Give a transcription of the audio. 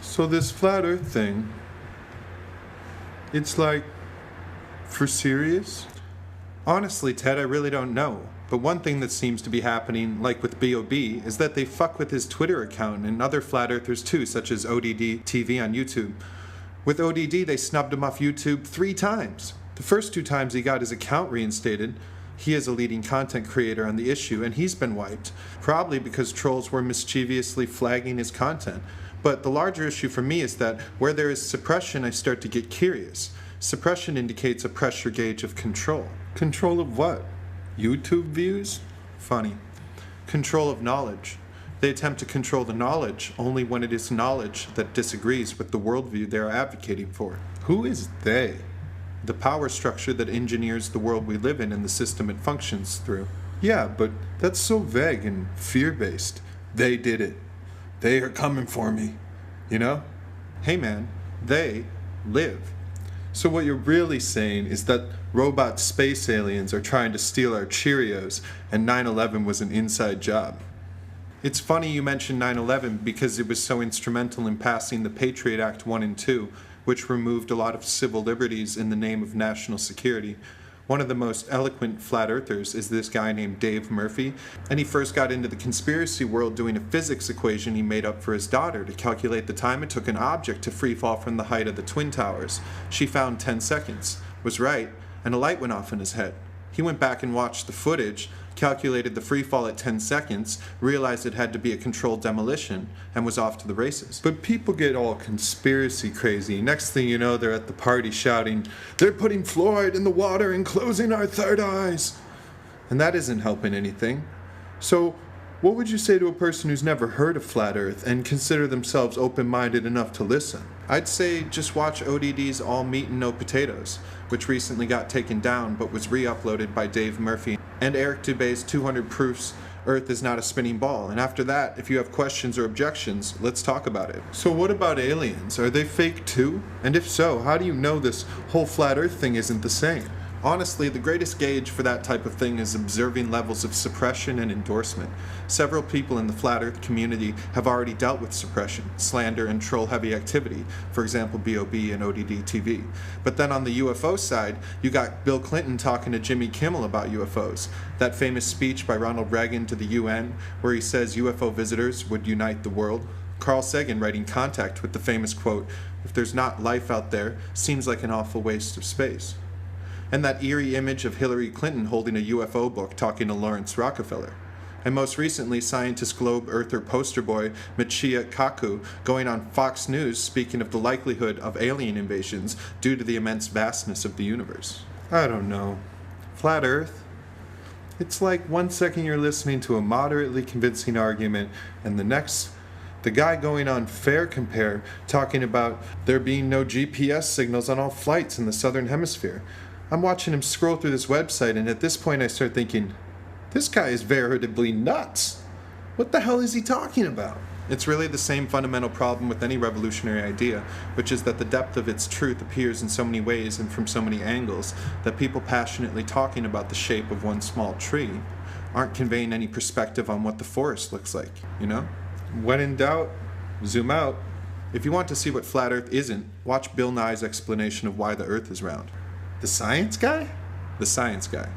So this flat earth thing, it's like, for serious? Honestly, Ted, I really don't know. But one thing that seems to be happening, like with B.O.B., is that they fuck with his Twitter account and other flat earthers too, such as ODD TV on YouTube. With ODD, they snubbed him off YouTube 3 times. The first 2 times he got his account reinstated. He is a leading content creator on the issue, and he's been wiped, probably because trolls were mischievously flagging his content. But the larger issue for me is that where there is suppression, I start to get curious. Suppression indicates a pressure gauge of control. Control of what? YouTube views? Funny. Control of knowledge. They attempt to control the knowledge only when it is knowledge that disagrees with the worldview they are advocating for. Who is they? The power structure that engineers the world we live in and the system it functions through. Yeah, but that's so vague and fear-based. They did it. They are coming for me. You know? Hey man, they live. So what you're really saying is that robot space aliens are trying to steal our Cheerios and 9/11 was an inside job. It's funny you mentioned 9/11 because it was so instrumental in passing the Patriot Act 1 and 2, which removed a lot of civil liberties in the name of national security. One of the most eloquent flat earthers is this guy named Dave Murphy, and he first got into the conspiracy world doing a physics equation he made up for his daughter to calculate the time it took an object to free fall from the height of the Twin Towers. She found 10 seconds, was right, and a light went off in his head. He went back and watched the footage, calculated the free fall at 10 seconds, realized it had to be a controlled demolition, and was off to the races. But people get all conspiracy crazy. Next thing you know, they're at the party shouting, "They're putting fluoride in the water and closing our third eyes." And that isn't helping anything. So, what would you say to a person who's never heard of Flat Earth and consider themselves open-minded enough to listen? I'd say just watch ODD's All Meat and No Potatoes, which recently got taken down but was re-uploaded by Dave Murphy, and Eric Dubé's 200 Proofs Earth is Not a Spinning Ball. And after that, if you have questions or objections, let's talk about it. So what about aliens? Are they fake too? And if so, how do you know this whole Flat Earth thing isn't the same? Honestly, the greatest gauge for that type of thing is observing levels of suppression and endorsement. Several people in the Flat Earth community have already dealt with suppression, slander, and troll-heavy activity, for example B.O.B. and ODD TV. But then on the UFO side, you got Bill Clinton talking to Jimmy Kimmel about UFOs. That famous speech by Ronald Reagan to the UN, where he says UFO visitors would unite the world. Carl Sagan writing Contact with the famous quote, "If there's not life out there, seems like an awful waste of space." And that eerie image of Hillary Clinton holding a UFO book talking to Lawrence Rockefeller. And most recently, Scientist Globe Earther poster boy Michio Kaku going on Fox News speaking of the likelihood of alien invasions due to the immense vastness of the universe. I don't know. Flat Earth? It's like one second you're listening to a moderately convincing argument, and the next, the guy going on Fair Compare talking about there being no GPS signals on all flights in the southern hemisphere. I'm watching him scroll through this website, and at this point I start thinking, this guy is veritably nuts. What the hell is he talking about? It's really the same fundamental problem with any revolutionary idea, which is that the depth of its truth appears in so many ways and from so many angles that people passionately talking about the shape of one small tree aren't conveying any perspective on what the forest looks like, you know? When in doubt, zoom out. If you want to see what Flat Earth isn't, watch Bill Nye's explanation of why the Earth is round. The science guy? The science guy.